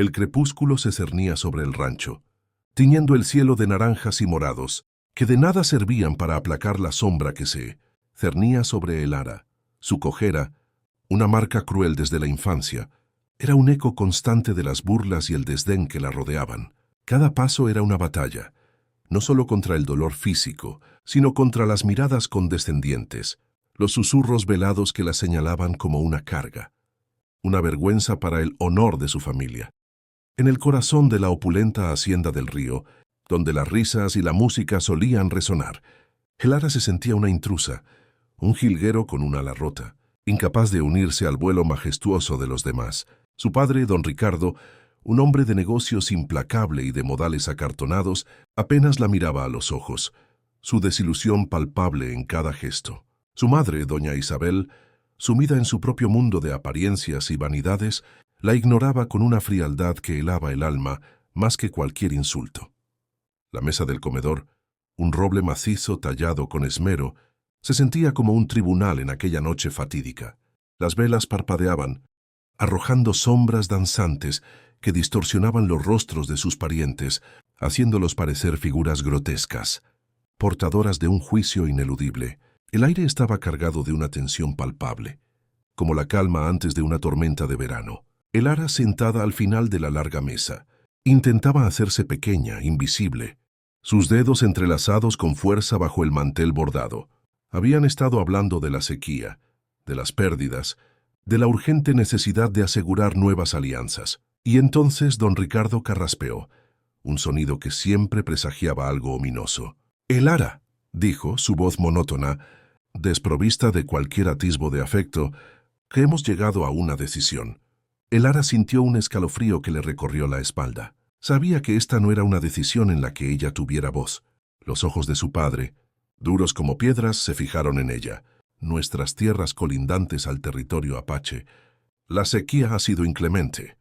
El crepúsculo se cernía sobre el rancho, tiñendo el cielo de naranjas y morados, que de nada servían para aplacar la sombra que se cernía sobre Elara. Su cojera, una marca cruel desde la infancia, era un eco constante de las burlas y el desdén que la rodeaban. Cada paso era una batalla, no solo contra el dolor físico, sino contra las miradas condescendientes, los susurros velados que la señalaban como una carga, una vergüenza para el honor de su familia. En el corazón de la opulenta hacienda del río, donde las risas y la música solían resonar, Elara se sentía una intrusa, un jilguero con un ala rota, incapaz de unirse al vuelo majestuoso de los demás. Su padre, don Ricardo, un hombre de negocios implacable y de modales acartonados, apenas la miraba a los ojos, su desilusión palpable en cada gesto. Su madre, doña Isabel, sumida en su propio mundo de apariencias y vanidades, la ignoraba con una frialdad que helaba el alma más que cualquier insulto. La mesa del comedor, un roble macizo tallado con esmero, se sentía como un tribunal en aquella noche fatídica. Las velas parpadeaban, arrojando sombras danzantes que distorsionaban los rostros de sus parientes, haciéndolos parecer figuras grotescas, portadoras de un juicio ineludible. El aire estaba cargado de una tensión palpable, como la calma antes de una tormenta de verano. Elara, sentada al final de la larga mesa, intentaba hacerse pequeña, invisible, sus dedos entrelazados con fuerza bajo el mantel bordado. Habían estado hablando de la sequía, de las pérdidas, de la urgente necesidad de asegurar nuevas alianzas. Y entonces don Ricardo carraspeó, un sonido que siempre presagiaba algo ominoso. «Elara», dijo, su voz monótona, desprovista de cualquier atisbo de afecto, «que hemos llegado a una decisión». Elara sintió un escalofrío que le recorrió la espalda. Sabía que esta no era una decisión en la que ella tuviera voz. Los ojos de su padre, duros como piedras, se fijaron en ella. Nuestras tierras colindantes al territorio apache. La sequía ha sido inclemente,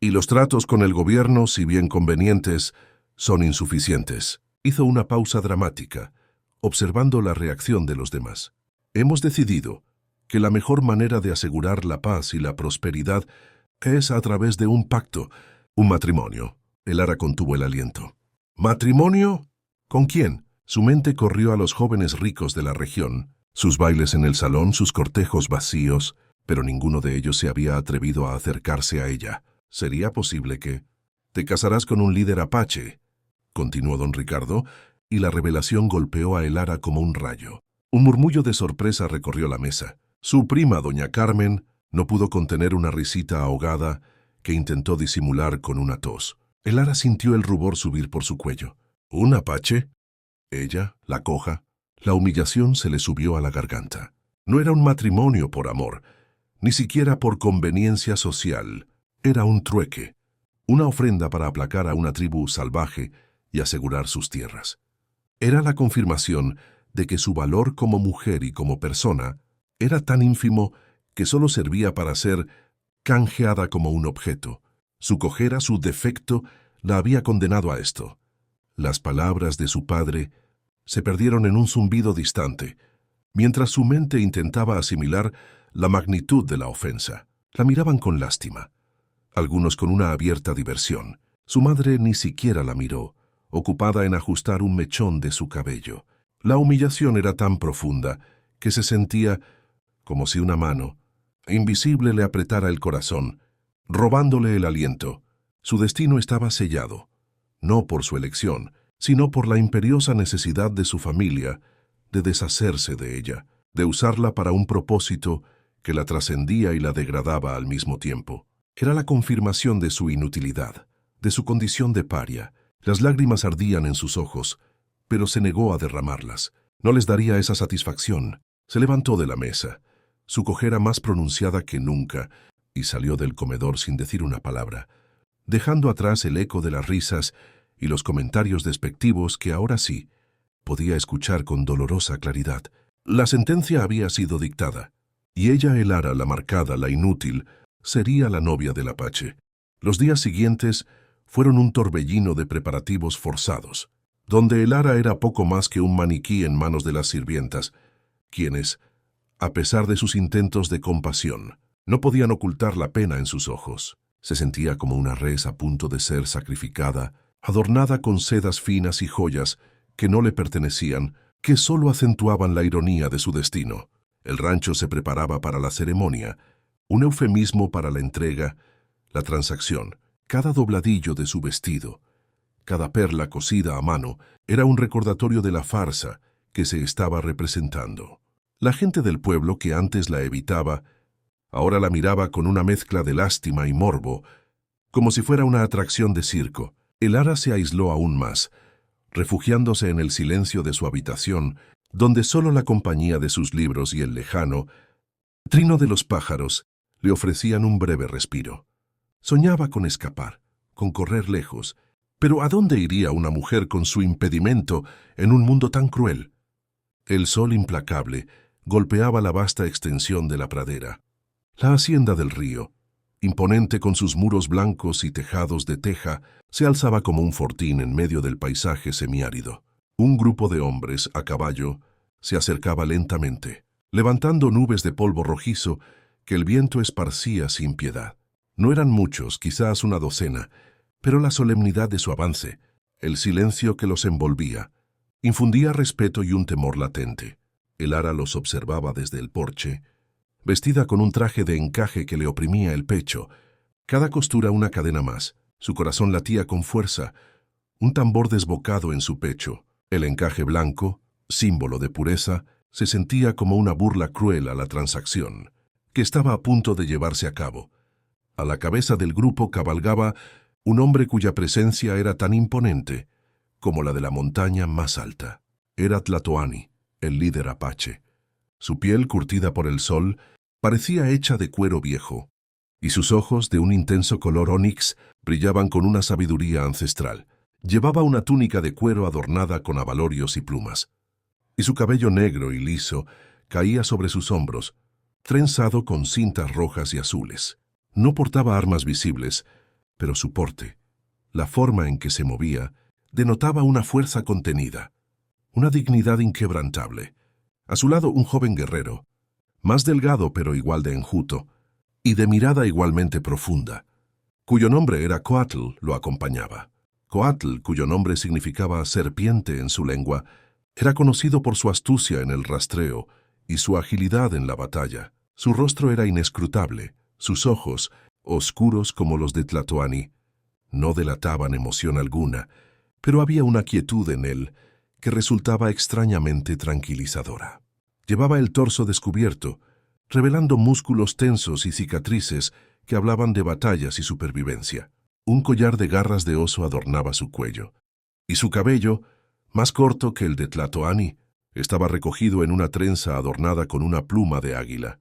y los tratos con el gobierno, si bien convenientes, son insuficientes. Hizo una pausa dramática, observando la reacción de los demás. Hemos decidido que la mejor manera de asegurar la paz y la prosperidad es a través de un pacto, un matrimonio. Elara contuvo el aliento. ¿Matrimonio? ¿Con quién? Su mente corrió a los jóvenes ricos de la región, sus bailes en el salón, sus cortejos vacíos, pero ninguno de ellos se había atrevido a acercarse a ella. ¿Sería posible que...? «Te casarás con un líder apache», continuó don Ricardo, y la revelación golpeó a Elara como un rayo. Un murmullo de sorpresa recorrió la mesa. Su prima, doña Carmen, no pudo contener una risita ahogada que intentó disimular con una tos. Elara sintió el rubor subir por su cuello. ¿Un apache? Ella, la coja. La humillación se le subió a la garganta. No era un matrimonio por amor, ni siquiera por conveniencia social. Era un trueque, una ofrenda para aplacar a una tribu salvaje y asegurar sus tierras. Era la confirmación de que su valor como mujer y como persona era tan ínfimo que solo servía para ser canjeada como un objeto. Su cojera, su defecto, la había condenado a esto. Las palabras de su padre se perdieron en un zumbido distante, mientras su mente intentaba asimilar la magnitud de la ofensa. La miraban con lástima, algunos con una abierta diversión. Su madre ni siquiera la miró, ocupada en ajustar un mechón de su cabello. La humillación era tan profunda que se sentía como si una mano invisible le apretara el corazón, robándole el aliento. Su destino estaba sellado, no por su elección, sino por la imperiosa necesidad de su familia de deshacerse de ella, de usarla para un propósito que la trascendía y la degradaba al mismo tiempo. Era la confirmación de su inutilidad, de su condición de paria. Las lágrimas ardían en sus ojos, pero se negó a derramarlas. No les daría esa satisfacción. Se levantó de la mesa, su cojera más pronunciada que nunca, y salió del comedor sin decir una palabra, dejando atrás el eco de las risas y los comentarios despectivos que ahora sí podía escuchar con dolorosa claridad. La sentencia había sido dictada, y ella, Elara, la marcada, la inútil, sería la novia del apache. Los días siguientes fueron un torbellino de preparativos forzados, donde Elara era poco más que un maniquí en manos de las sirvientas, quienes, a pesar de sus intentos de compasión, no podían ocultar la pena en sus ojos. Se sentía como una res a punto de ser sacrificada, adornada con sedas finas y joyas que no le pertenecían, que solo acentuaban la ironía de su destino. El rancho se preparaba para la ceremonia, un eufemismo para la entrega, la transacción. Cada dobladillo de su vestido, cada perla cosida a mano, era un recordatorio de la farsa que se estaba representando. La gente del pueblo, que antes la evitaba, ahora la miraba con una mezcla de lástima y morbo, como si fuera una atracción de circo. El ara se aisló aún más, refugiándose en el silencio de su habitación, donde solo la compañía de sus libros y el lejano trino de los pájaros le ofrecían un breve respiro. Soñaba con escapar, con correr lejos, pero ¿a dónde iría una mujer con su impedimento en un mundo tan cruel? El sol implacable golpeaba la vasta extensión de la pradera. La hacienda del río, imponente con sus muros blancos y tejados de teja, se alzaba como un fortín en medio del paisaje semiárido. Un grupo de hombres, a caballo, se acercaba lentamente, levantando nubes de polvo rojizo que el viento esparcía sin piedad. No eran muchos, quizás una docena, pero la solemnidad de su avance, el silencio que los envolvía, infundía respeto y un temor latente. El ara los observaba desde el porche, vestida con un traje de encaje que le oprimía el pecho, cada costura una cadena más. Su corazón latía con fuerza, un tambor desbocado en su pecho. El encaje blanco, símbolo de pureza, se sentía como una burla cruel a la transacción, que estaba a punto de llevarse a cabo. A la cabeza del grupo cabalgaba un hombre cuya presencia era tan imponente como la de la montaña más alta. Era Tlatoani, el líder apache. Su piel, curtida por el sol, parecía hecha de cuero viejo, y sus ojos, de un intenso color ónix, brillaban con una sabiduría ancestral. Llevaba una túnica de cuero adornada con abalorios y plumas, y su cabello negro y liso caía sobre sus hombros, trenzado con cintas rojas y azules. No portaba armas visibles, pero su porte, la forma en que se movía, denotaba una fuerza contenida, una dignidad inquebrantable. A su lado un joven guerrero, más delgado pero igual de enjuto, y de mirada igualmente profunda, cuyo nombre era Coatl, lo acompañaba. Coatl, cuyo nombre significaba serpiente en su lengua, era conocido por su astucia en el rastreo y su agilidad en la batalla. Su rostro era inescrutable, sus ojos, oscuros como los de Tlatoani, no delataban emoción alguna, pero había una quietud en él que resultaba extrañamente tranquilizadora. Llevaba el torso descubierto, revelando músculos tensos y cicatrices que hablaban de batallas y supervivencia. Un collar de garras de oso adornaba su cuello, y su cabello, más corto que el de Tlatoani, estaba recogido en una trenza adornada con una pluma de águila.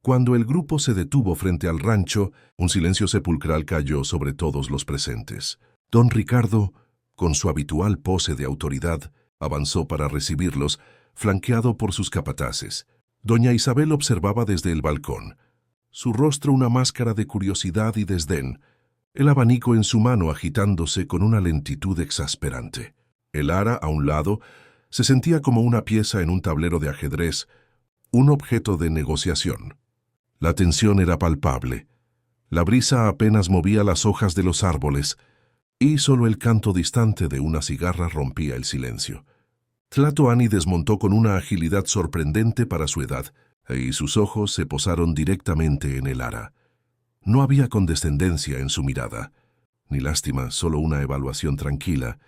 Cuando el grupo se detuvo frente al rancho, un silencio sepulcral cayó sobre todos los presentes. Don Ricardo, con su habitual pose de autoridad, avanzó para recibirlos, flanqueado por sus capataces. Doña Isabel observaba desde el balcón, su rostro una máscara de curiosidad y desdén, el abanico en su mano agitándose con una lentitud exasperante. El ara, a un lado, se sentía como una pieza en un tablero de ajedrez, un objeto de negociación. La tensión era palpable. La brisa apenas movía las hojas de los árboles, y solo el canto distante de una cigarra rompía el silencio. Tlatoani desmontó con una agilidad sorprendente para su edad, y sus ojos se posaron directamente en el ara. No había condescendencia en su mirada, ni lástima, solo una evaluación tranquila,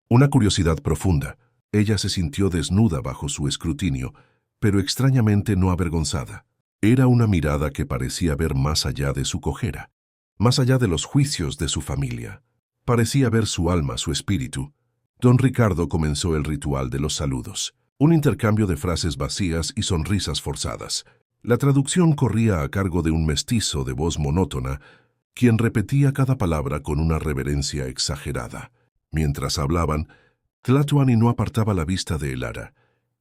una curiosidad profunda. Ella se sintió desnuda bajo su escrutinio, pero extrañamente no avergonzada. Era una mirada que parecía ver más allá de su cojera, más allá de los juicios de su familia. Parecía ver su alma, su espíritu. Don Ricardo comenzó el ritual de los saludos, un intercambio de frases vacías y sonrisas forzadas. La traducción corría a cargo de un mestizo de voz monótona, quien repetía cada palabra con una reverencia exagerada. Mientras hablaban, Tlatoani no apartaba la vista de el ara.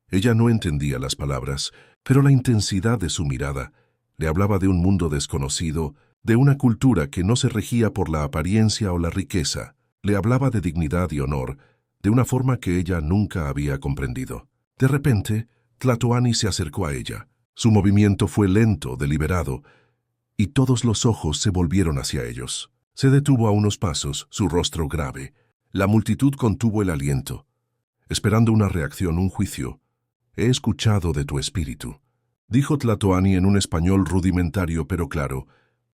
Ella no entendía las palabras, pero la intensidad de su mirada le hablaba de un mundo desconocido, de una cultura que no se regía por la apariencia o la riqueza. Le hablaba de dignidad y honor, de una forma que ella nunca había comprendido. De repente, Tlatoani se acercó a ella. Su movimiento fue lento, deliberado, y todos los ojos se volvieron hacia ellos. Se detuvo a unos pasos, su rostro grave. La multitud contuvo el aliento, esperando una reacción, un juicio. «He escuchado de tu espíritu», dijo Tlatoani en un español rudimentario pero claro,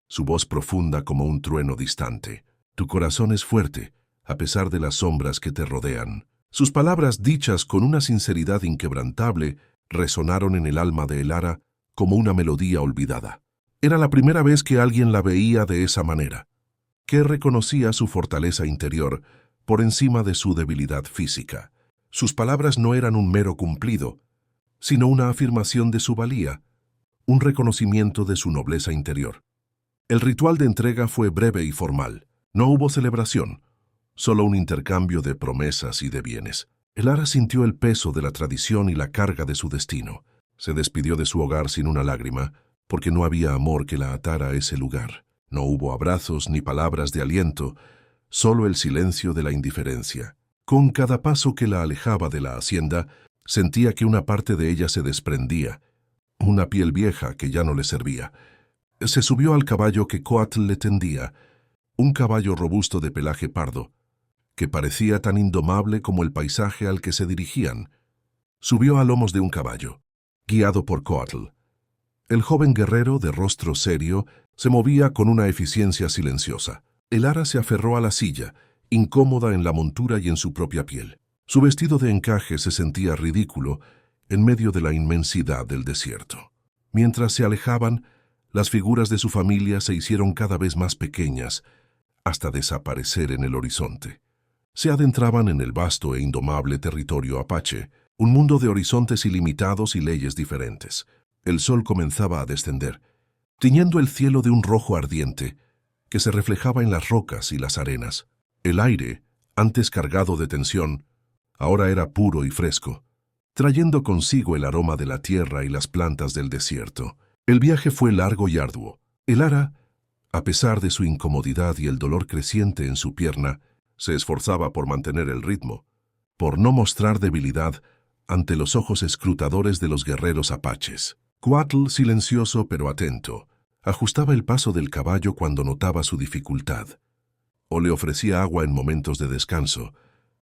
su voz profunda como un trueno distante. «Tu corazón es fuerte, a pesar de las sombras que te rodean». Sus palabras, dichas con una sinceridad inquebrantable, resonaron en el alma de Elara como una melodía olvidada. Era la primera vez que alguien la veía de esa manera, que reconocía su fortaleza interior por encima de su debilidad física. Sus palabras no eran un mero cumplido, sino una afirmación de su valía, un reconocimiento de su nobleza interior. El ritual de entrega fue breve y formal. No hubo celebración, solo un intercambio de promesas y de bienes. Elara sintió el peso de la tradición y la carga de su destino. Se despidió de su hogar sin una lágrima, porque no había amor que la atara a ese lugar. No hubo abrazos ni palabras de aliento, solo el silencio de la indiferencia. Con cada paso que la alejaba de la hacienda, sentía que una parte de ella se desprendía, una piel vieja que ya no le servía. Se subió al caballo que Coatl le tendía, un caballo robusto de pelaje pardo, que parecía tan indomable como el paisaje al que se dirigían. Subió a lomos de un caballo, guiado por Coatl. El joven guerrero, de rostro serio, se movía con una eficiencia silenciosa. Elara se aferró a la silla, incómoda en la montura y en su propia piel. Su vestido de encaje se sentía ridículo en medio de la inmensidad del desierto. Mientras se alejaban, las figuras de su familia se hicieron cada vez más pequeñas, hasta desaparecer en el horizonte. Se adentraban en el vasto e indomable territorio apache, un mundo de horizontes ilimitados y leyes diferentes. El sol comenzaba a descender, tiñendo el cielo de un rojo ardiente que se reflejaba en las rocas y las arenas. El aire, antes cargado de tensión, ahora era puro y fresco, trayendo consigo el aroma de la tierra y las plantas del desierto. El viaje fue largo y arduo. Elara, a pesar de su incomodidad y el dolor creciente en su pierna, se esforzaba por mantener el ritmo, por no mostrar debilidad ante los ojos escrutadores de los guerreros apaches. Coatl, silencioso pero atento, ajustaba el paso del caballo cuando notaba su dificultad, o le ofrecía agua en momentos de descanso,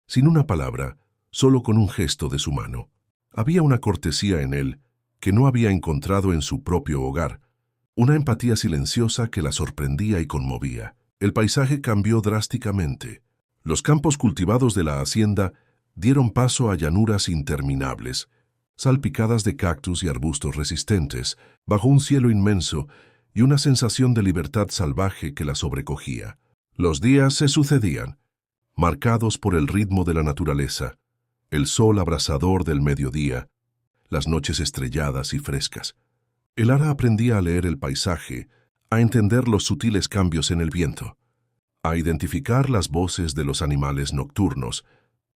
sin una palabra, solo con un gesto de su mano. Había una cortesía en él que no había encontrado en su propio hogar, una empatía silenciosa que la sorprendía y conmovía. El paisaje cambió drásticamente. Los campos cultivados de la hacienda dieron paso a llanuras interminables, salpicadas de cactus y arbustos resistentes, bajo un cielo inmenso y una sensación de libertad salvaje que la sobrecogía. Los días se sucedían, marcados por el ritmo de la naturaleza, el sol abrasador del mediodía, las noches estrelladas y frescas. Elara aprendía a leer el paisaje, a entender los sutiles cambios en el viento, a identificar las voces de los animales nocturnos.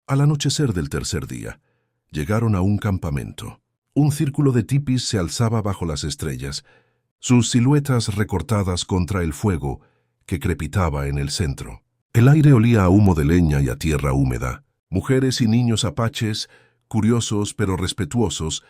Al anochecer del tercer día, llegaron a un campamento. Un círculo de tipis se alzaba bajo las estrellas, sus siluetas recortadas contra el fuego que crepitaba en el centro. El aire olía a humo de leña y a tierra húmeda. Mujeres y niños apaches, curiosos pero respetuosos,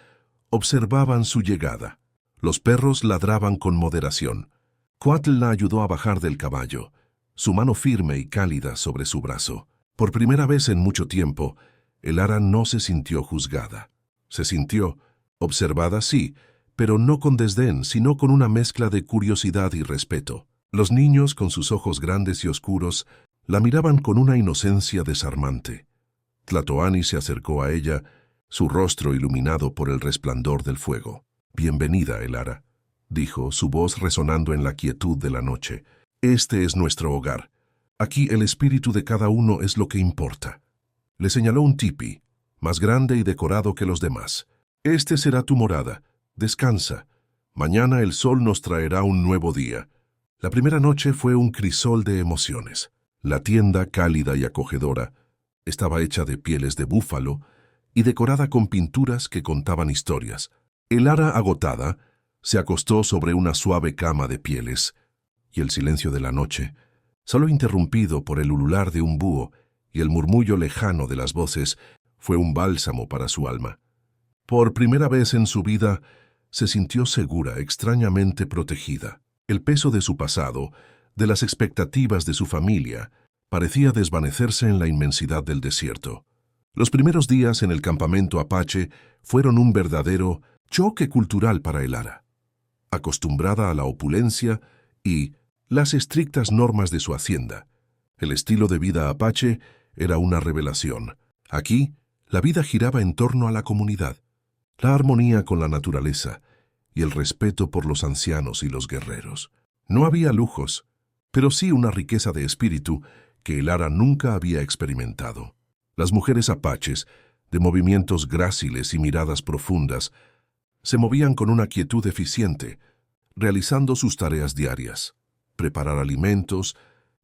observaban su llegada. Los perros ladraban con moderación. Coatl la ayudó a bajar del caballo, su mano firme y cálida sobre su brazo. Por primera vez en mucho tiempo, Elara no se sintió juzgada. Se sintió observada, sí, pero no con desdén, sino con una mezcla de curiosidad y respeto. Los niños, con sus ojos grandes y oscuros, la miraban con una inocencia desarmante. Tlatoani se acercó a ella, su rostro iluminado por el resplandor del fuego. «Bienvenida, Elara», dijo, su voz resonando en la quietud de la noche. «Este es nuestro hogar. Aquí el espíritu de cada uno es lo que importa». Le señaló un tipi, más grande y decorado que los demás. «Este será tu morada. Descansa. Mañana el sol nos traerá un nuevo día». La primera noche fue un crisol de emociones. La tienda, cálida y acogedora, estaba hecha de pieles de búfalo y decorada con pinturas que contaban historias. Elara, agotada, se acostó sobre una suave cama de pieles, y el silencio de la noche, solo interrumpido por el ulular de un búho y el murmullo lejano de las voces, fue un bálsamo para su alma. Por primera vez en su vida, se sintió segura, extrañamente protegida. El peso de su pasado, de las expectativas de su familia, parecía desvanecerse en la inmensidad del desierto. Los primeros días en el campamento apache fueron un verdadero choque cultural para Elara. Acostumbrada a la opulencia y las estrictas normas de su hacienda, el estilo de vida apache era una revelación. Aquí, la vida giraba en torno a la comunidad, la armonía con la naturaleza y el respeto por los ancianos y los guerreros. No había lujos, pero sí una riqueza de espíritu que Elara nunca había experimentado. Las mujeres apaches, de movimientos gráciles y miradas profundas, se movían con una quietud eficiente, realizando sus tareas diarias: preparar alimentos,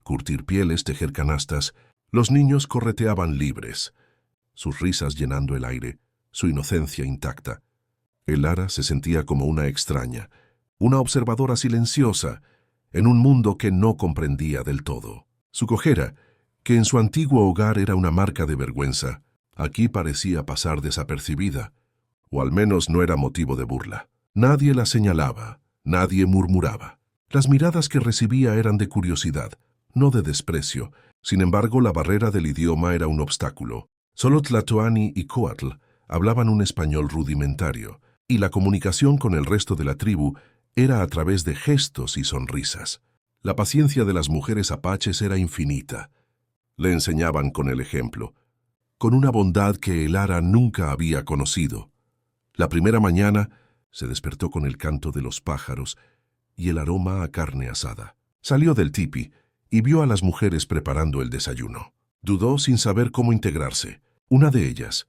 curtir pieles, tejer canastas. Los niños correteaban libres, sus risas llenando el aire, su inocencia intacta. Elara se sentía como una extraña, una observadora silenciosa, en un mundo que no comprendía del todo. Su cojera, que en su antiguo hogar era una marca de vergüenza, aquí parecía pasar desapercibida, o al menos no era motivo de burla. Nadie la señalaba, nadie murmuraba. Las miradas que recibía eran de curiosidad, no de desprecio. Sin embargo, la barrera del idioma era un obstáculo. Solo Tlatoani y Coatl hablaban un español rudimentario, y la comunicación con el resto de la tribu era a través de gestos y sonrisas. La paciencia de las mujeres apaches era infinita. Le enseñaban con el ejemplo, con una bondad que Elara nunca había conocido. La primera mañana se despertó con el canto de los pájaros y el aroma a carne asada. Salió del tipi y vio a las mujeres preparando el desayuno. Dudó sin saber cómo integrarse. Una de ellas,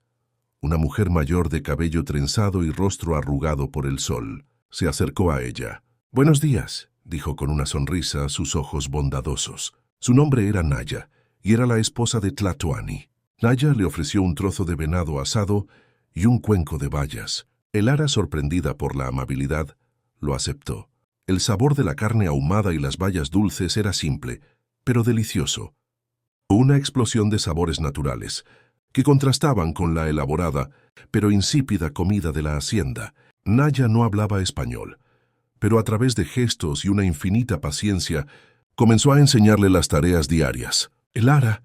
una mujer mayor de cabello trenzado y rostro arrugado por el sol, se acercó a ella. «Buenos días», dijo con una sonrisa, sus ojos bondadosos. Su nombre era Naya, y era la esposa de Tlatoani. Naya le ofreció un trozo de venado asado y un cuenco de bayas. Elara, sorprendida por la amabilidad, lo aceptó. El sabor de la carne ahumada y las bayas dulces era simple, pero delicioso. Una explosión de sabores naturales, que contrastaban con la elaborada, pero insípida comida de la hacienda. Naya no hablaba español, pero a través de gestos y una infinita paciencia, comenzó a enseñarle las tareas diarias. Elara,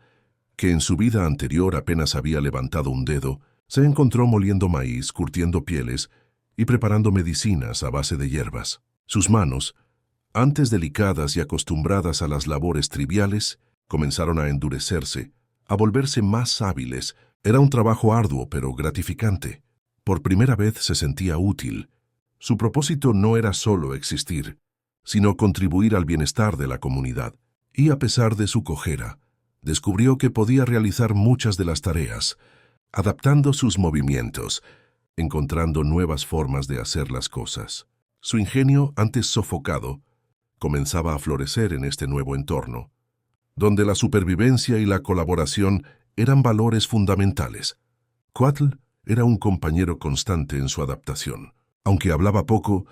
que en su vida anterior apenas había levantado un dedo, se encontró moliendo maíz, curtiendo pieles y preparando medicinas a base de hierbas. Sus manos, antes delicadas y acostumbradas a las labores triviales, comenzaron a endurecerse, a volverse más hábiles. Era un trabajo arduo pero gratificante. Por primera vez se sentía útil. Su propósito no era solo existir, sino contribuir al bienestar de la comunidad. Y a pesar de su cojera, descubrió que podía realizar muchas de las tareas, adaptando sus movimientos, encontrando nuevas formas de hacer las cosas. Su ingenio, antes sofocado, comenzaba a florecer en este nuevo entorno, donde la supervivencia y la colaboración eran valores fundamentales. Coatl era un compañero constante en su adaptación. Aunque hablaba poco,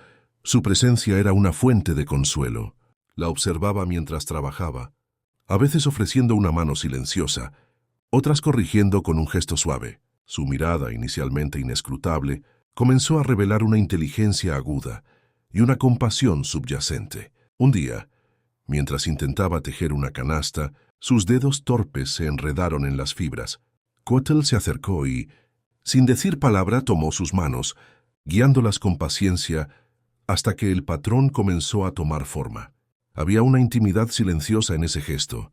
su presencia era una fuente de consuelo. La observaba mientras trabajaba, a veces ofreciendo una mano silenciosa, otras corrigiendo con un gesto suave. Su mirada, inicialmente inescrutable, comenzó a revelar una inteligencia aguda y una compasión subyacente. Un día, mientras intentaba tejer una canasta, sus dedos torpes se enredaron en las fibras. Coatl se acercó y, sin decir palabra, tomó sus manos, guiándolas con paciencia hasta que el patrón comenzó a tomar forma. Había una intimidad silenciosa en ese gesto,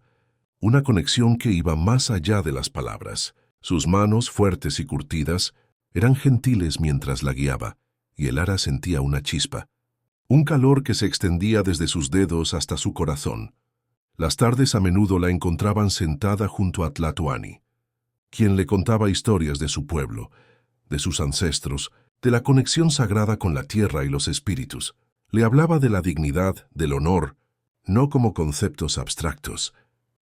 una conexión que iba más allá de las palabras. Sus manos, fuertes y curtidas, eran gentiles mientras la guiaba, y Elara sentía una chispa, un calor que se extendía desde sus dedos hasta su corazón. Las tardes a menudo la encontraban sentada junto a Tlatoani, quien le contaba historias de su pueblo, de sus ancestros, de la conexión sagrada con la tierra y los espíritus. Le hablaba de la dignidad, del honor, no como conceptos abstractos,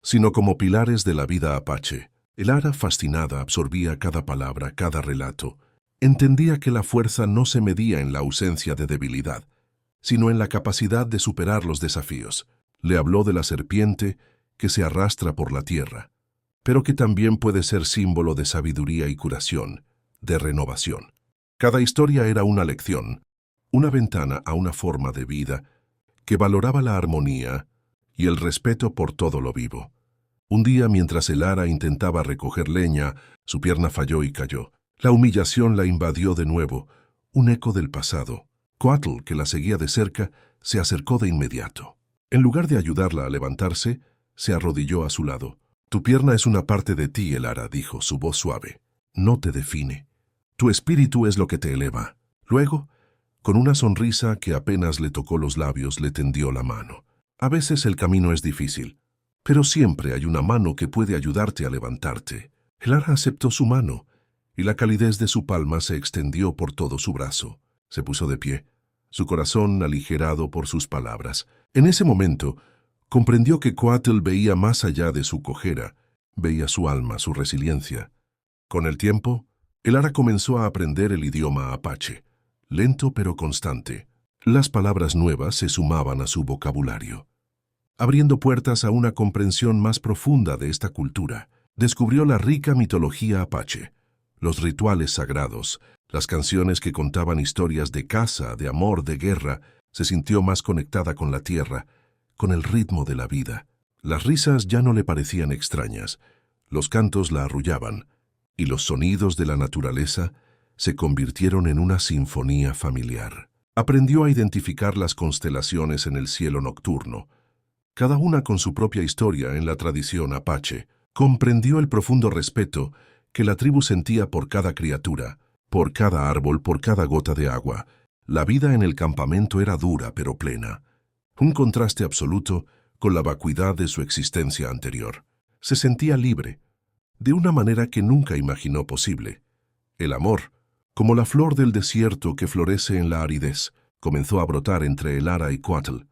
sino como pilares de la vida apache. Elara, fascinada, absorbía cada palabra, cada relato. Entendía que la fuerza no se medía en la ausencia de debilidad, sino en la capacidad de superar los desafíos. Le habló de la serpiente que se arrastra por la tierra, pero que también puede ser símbolo de sabiduría y curación, de renovación. Cada historia era una lección, una ventana a una forma de vida que valoraba la armonía y el respeto por todo lo vivo. Un día, mientras Elara intentaba recoger leña, su pierna falló y cayó. La humillación la invadió de nuevo, un eco del pasado. Coatl, que la seguía de cerca, se acercó de inmediato. En lugar de ayudarla a levantarse, se arrodilló a su lado. «Tu pierna es una parte de ti, Elara», dijo, su voz suave. «No te define. Tu espíritu es lo que te eleva». Luego, con una sonrisa que apenas le tocó los labios, le tendió la mano. A veces el camino es difícil, pero siempre hay una mano que puede ayudarte a levantarte. Elara aceptó su mano, y la calidez de su palma se extendió por todo su brazo. Se puso de pie, su corazón aligerado por sus palabras. En ese momento, comprendió que Coatl veía más allá de su cojera, veía su alma, su resiliencia. Con el tiempo, Elara comenzó a aprender el idioma apache, lento pero constante. Las palabras nuevas se sumaban a su vocabulario, abriendo puertas a una comprensión más profunda de esta cultura. Descubrió la rica mitología apache, los rituales sagrados, las canciones que contaban historias de caza, de amor, de guerra. Se sintió más conectada con la tierra, con el ritmo de la vida. Las risas ya no le parecían extrañas, los cantos la arrullaban, y los sonidos de la naturaleza se convirtieron en una sinfonía familiar. Aprendió a identificar las constelaciones en el cielo nocturno, cada una con su propia historia en la tradición apache. Comprendió el profundo respeto que la tribu sentía por cada criatura, por cada árbol, por cada gota de agua. La vida en el campamento era dura pero plena, un contraste absoluto con la vacuidad de su existencia anterior. Se sentía libre, de una manera que nunca imaginó posible. El amor, como la flor del desierto que florece en la aridez, comenzó a brotar entre Elara y Coatl.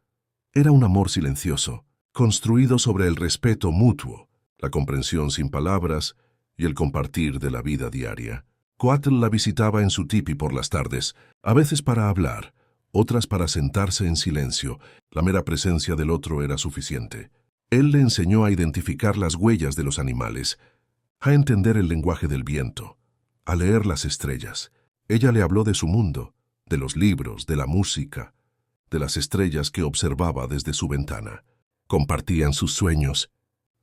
Era un amor silencioso, construido sobre el respeto mutuo, la comprensión sin palabras y el compartir de la vida diaria. Coatl la visitaba en su tipi por las tardes, a veces para hablar, otras para sentarse en silencio. La mera presencia del otro era suficiente. Él le enseñó a identificar las huellas de los animales, a entender el lenguaje del viento, a leer las estrellas. Ella le habló de su mundo, de los libros, de la música, de las estrellas que observaba desde su ventana. Compartían sus sueños,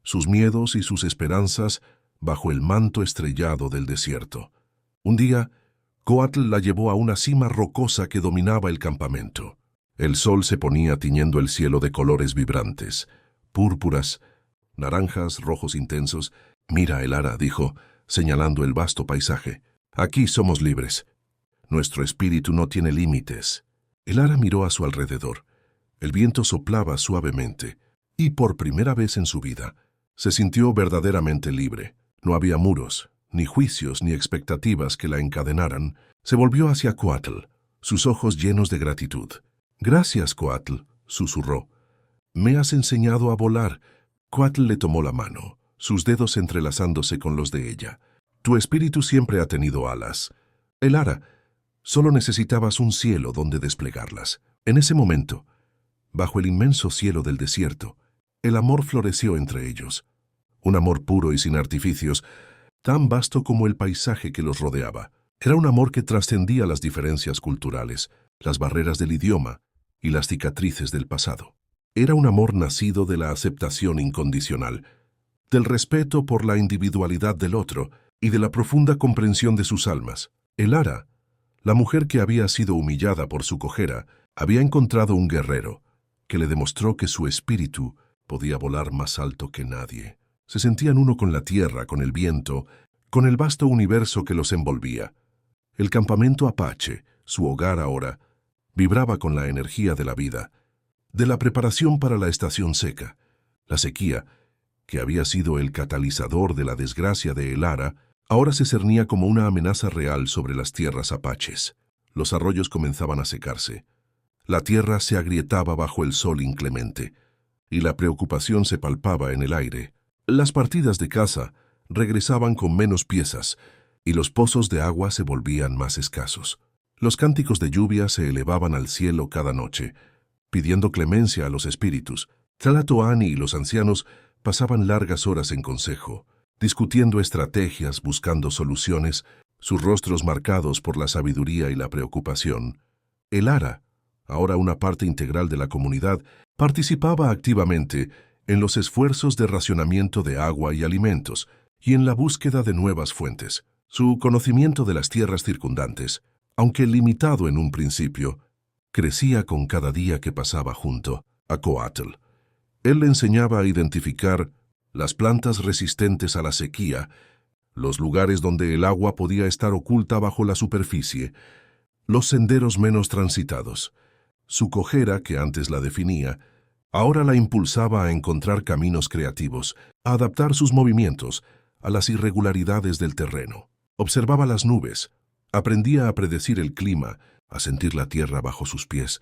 sus miedos y sus esperanzas bajo el manto estrellado del desierto. Un día, Coatl la llevó a una cima rocosa que dominaba el campamento. El sol se ponía tiñendo el cielo de colores vibrantes, púrpuras, naranjas, rojos intensos. «Mira, Elara», dijo, señalando el vasto paisaje. «Aquí somos libres. Nuestro espíritu no tiene límites». Elara miró a su alrededor. El viento soplaba suavemente, y por primera vez en su vida, se sintió verdaderamente libre. No había muros, ni juicios, ni expectativas que la encadenaran. Se volvió hacia Coatl, sus ojos llenos de gratitud. «Gracias, Coatl», susurró. «Me has enseñado a volar». Coatl le tomó la mano, sus dedos entrelazándose con los de ella. «Tu espíritu siempre ha tenido alas. Elara, solo necesitabas un cielo donde desplegarlas». En ese momento, bajo el inmenso cielo del desierto, el amor floreció entre ellos. Un amor puro y sin artificios, tan vasto como el paisaje que los rodeaba. Era un amor que trascendía las diferencias culturales, las barreras del idioma y las cicatrices del pasado. Era un amor nacido de la aceptación incondicional, del respeto por la individualidad del otro y de la profunda comprensión de sus almas. Elara, la mujer que había sido humillada por su cojera, había encontrado un guerrero que le demostró que su espíritu podía volar más alto que nadie. Se sentían uno con la tierra, con el viento, con el vasto universo que los envolvía. El campamento apache, su hogar ahora, vibraba con la energía de la vida, de la preparación para la estación seca. La sequía, que había sido el catalizador de la desgracia de Elara, ahora se cernía como una amenaza real sobre las tierras apaches. Los arroyos comenzaban a secarse. La tierra se agrietaba bajo el sol inclemente, y la preocupación se palpaba en el aire. Las partidas de caza regresaban con menos piezas, y los pozos de agua se volvían más escasos. Los cánticos de lluvia se elevaban al cielo cada noche, pidiendo clemencia a los espíritus. Tlatoani y los ancianos pasaban largas horas en consejo, discutiendo estrategias, buscando soluciones, sus rostros marcados por la sabiduría y la preocupación. Elara, ahora una parte integral de la comunidad, participaba activamente en los esfuerzos de racionamiento de agua y alimentos y en la búsqueda de nuevas fuentes. Su conocimiento de las tierras circundantes, aunque limitado en un principio, crecía con cada día que pasaba junto a Coatl. Él le enseñaba a identificar las plantas resistentes a la sequía, los lugares donde el agua podía estar oculta bajo la superficie, los senderos menos transitados. Su cojera, que antes la definía, ahora la impulsaba a encontrar caminos creativos, a adaptar sus movimientos a las irregularidades del terreno. Observaba las nubes, aprendía a predecir el clima, a sentir la tierra bajo sus pies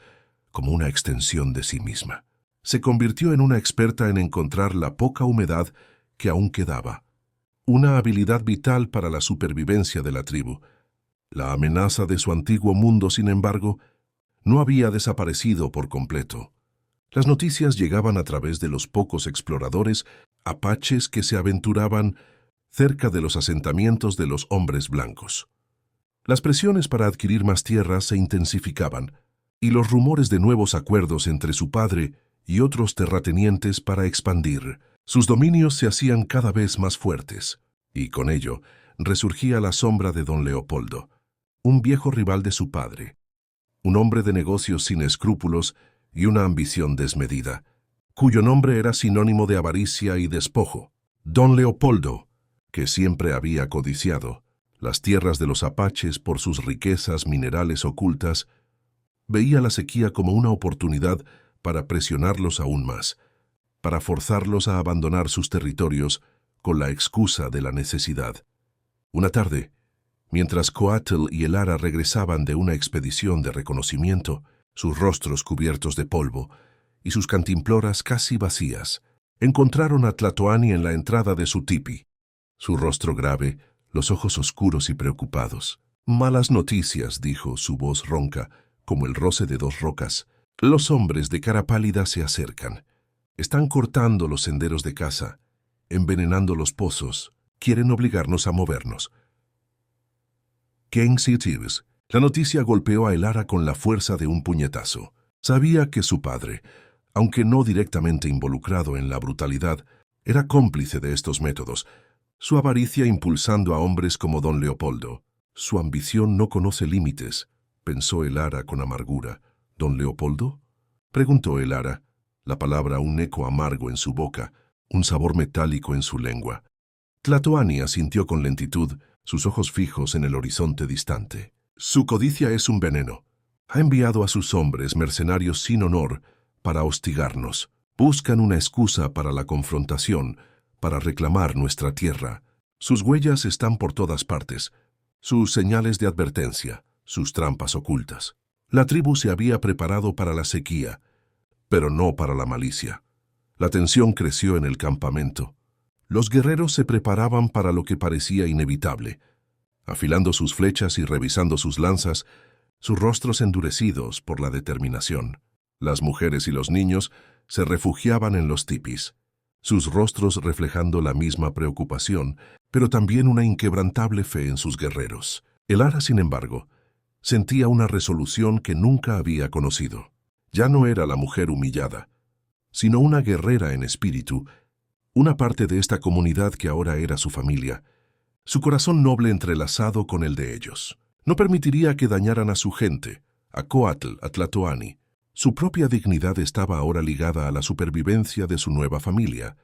como una extensión de sí misma. Se convirtió en una experta en encontrar la poca humedad que aún quedaba, una habilidad vital para la supervivencia de la tribu. La amenaza de su antiguo mundo, sin embargo, no había desaparecido por completo. Las noticias llegaban a través de los pocos exploradores apaches que se aventuraban cerca de los asentamientos de los hombres blancos. Las presiones para adquirir más tierras se intensificaban, y los rumores de nuevos acuerdos entre su padre y otros terratenientes para expandir sus dominios se hacían cada vez más fuertes, y con ello resurgía la sombra de don Leopoldo, un viejo rival de su padre, un hombre de negocios sin escrúpulos y una ambición desmedida, cuyo nombre era sinónimo de avaricia y despojo. Don Leopoldo, que siempre había codiciado las tierras de los apaches por sus riquezas minerales ocultas, veía la sequía como una oportunidad para presionarlos aún más, para forzarlos a abandonar sus territorios con la excusa de la necesidad. Una tarde, mientras Coatl y el Ara regresaban de una expedición de reconocimiento, sus rostros cubiertos de polvo y sus cantimploras casi vacías, encontraron a Tlatoani en la entrada de su tipi. Su rostro grave, los ojos oscuros y preocupados. «Malas noticias», dijo, su voz ronca, como el roce de dos rocas. «Los hombres de cara pálida se acercan. Están cortando los senderos de caza, envenenando los pozos. Quieren obligarnos a movernos». Ken Sitives. La noticia golpeó a el Ara con la fuerza de un puñetazo. Sabía que su padre, aunque no directamente involucrado en la brutalidad, era cómplice de estos métodos, su avaricia impulsando a hombres como don Leopoldo. Su ambición no conoce límites, pensó el Ara con amargura. ¿Don Leopoldo?, preguntó el Ara, la palabra un eco amargo en su boca, un sabor metálico en su lengua. Tlatoani asintió con lentitud, sus ojos fijos en el horizonte distante. Su codicia es un veneno. Ha enviado a sus hombres, mercenarios sin honor, para hostigarnos. Buscan una excusa para la confrontación, para reclamar nuestra tierra. Sus huellas están por todas partes, sus señales de advertencia, sus trampas ocultas. La tribu se había preparado para la sequía, pero no para la malicia. La tensión creció en el campamento. Los guerreros se preparaban para lo que parecía inevitable, afilando sus flechas y revisando sus lanzas, sus rostros endurecidos por la determinación. Las mujeres y los niños se refugiaban en los tipis, sus rostros reflejando la misma preocupación, pero también una inquebrantable fe en sus guerreros. El Ara, sin embargo, sentía una resolución que nunca había conocido. Ya no era la mujer humillada, sino una guerrera en espíritu, una parte de esta comunidad que ahora era su familia, su corazón noble entrelazado con el de ellos. No permitiría que dañaran a su gente, a Coatl, a Tlatoani. Su propia dignidad estaba ahora ligada a la supervivencia de su nueva familia.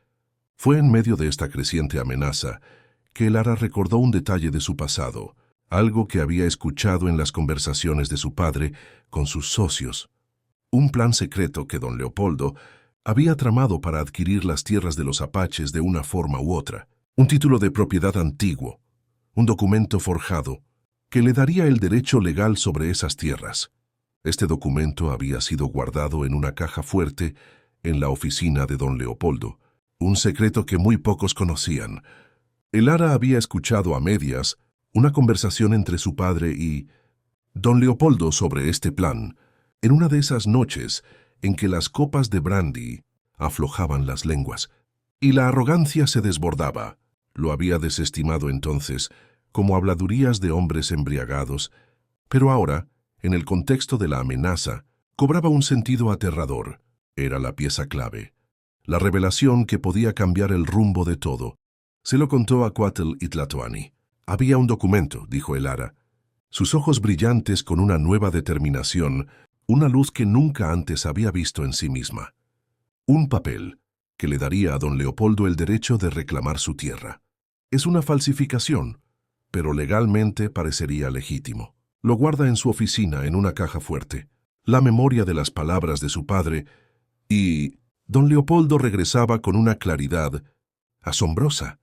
Fue en medio de esta creciente amenaza que el Ara recordó un detalle de su pasado, algo que había escuchado en las conversaciones de su padre con sus socios. Un plan secreto que don Leopoldo había tramado para adquirir las tierras de los apaches de una forma u otra. Un título de propiedad antiguo, un documento forjado, que le daría el derecho legal sobre esas tierras. Este documento había sido guardado en una caja fuerte en la oficina de don Leopoldo, un secreto que muy pocos conocían. El Ara había escuchado a medias una conversación entre su padre y don Leopoldo sobre este plan, en una de esas noches en que las copas de brandy aflojaban las lenguas, y la arrogancia se desbordaba. Lo había desestimado entonces como habladurías de hombres embriagados, pero ahora, en el contexto de la amenaza, cobraba un sentido aterrador. Era la pieza clave, la revelación que podía cambiar el rumbo de todo. Se lo contó a Coatl y Tlatoani. Había un documento, dijo Elara, sus ojos brillantes con una nueva determinación, una luz que nunca antes había visto en sí misma. Un papel que le daría a don Leopoldo el derecho de reclamar su tierra. Es una falsificación, pero legalmente parecería legítimo. Lo guarda en su oficina en una caja fuerte, la memoria de las palabras de su padre, y don Leopoldo regresaba con una claridad asombrosa.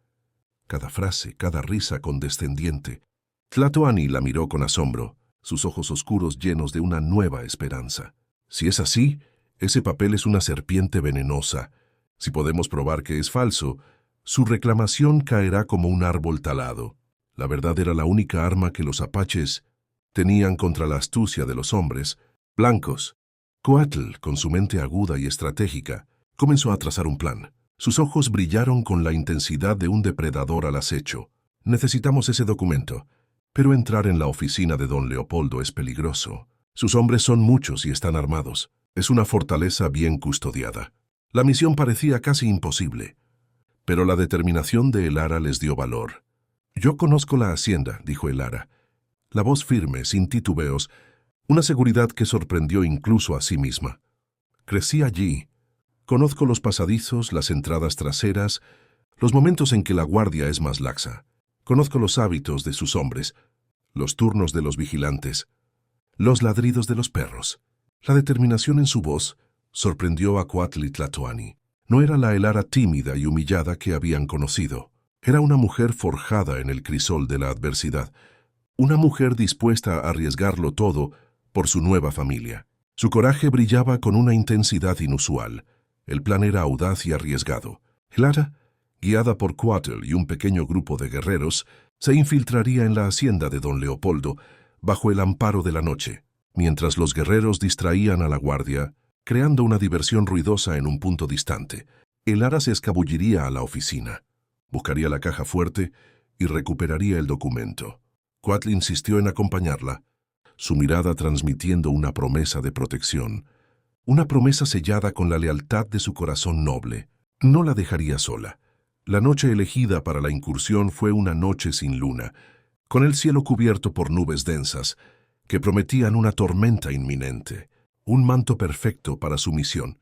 Cada frase, cada risa condescendiente. Tlatoani la miró con asombro, sus ojos oscuros llenos de una nueva esperanza. Si es así, ese papel es una serpiente venenosa. Si podemos probar que es falso, su reclamación caerá como un árbol talado. La verdad era la única arma que los apaches tenían contra la astucia de los hombres blancos. Coatl, con su mente aguda y estratégica, comenzó a trazar un plan. Sus ojos brillaron con la intensidad de un depredador al acecho. Necesitamos ese documento, pero entrar en la oficina de don Leopoldo es peligroso. Sus hombres son muchos y están armados. Es una fortaleza bien custodiada. La misión parecía casi imposible, pero la determinación de Elara les dio valor. Yo conozco la hacienda, dijo Elara, la voz firme, sin titubeos, una seguridad que sorprendió incluso a sí misma. Crecí allí. Conozco los pasadizos, las entradas traseras, los momentos en que la guardia es más laxa. Conozco los hábitos de sus hombres, los turnos de los vigilantes, los ladridos de los perros. La determinación en su voz sorprendió a Coatl y Tlatoani. No era la Elara tímida y humillada que habían conocido. Era una mujer forjada en el crisol de la adversidad, una mujer dispuesta a arriesgarlo todo por su nueva familia. Su coraje brillaba con una intensidad inusual. El plan era audaz y arriesgado. Elara, guiada por Coatl y un pequeño grupo de guerreros, se infiltraría en la hacienda de don Leopoldo bajo el amparo de la noche, mientras los guerreros distraían a la guardia, creando una diversión ruidosa en un punto distante. Elara se escabulliría a la oficina, buscaría la caja fuerte y recuperaría el documento. Coatl insistió en acompañarla, su mirada transmitiendo una promesa de protección, una promesa sellada con la lealtad de su corazón noble. No la dejaría sola. La noche elegida para la incursión fue una noche sin luna, con el cielo cubierto por nubes densas, que prometían una tormenta inminente, un manto perfecto para su misión.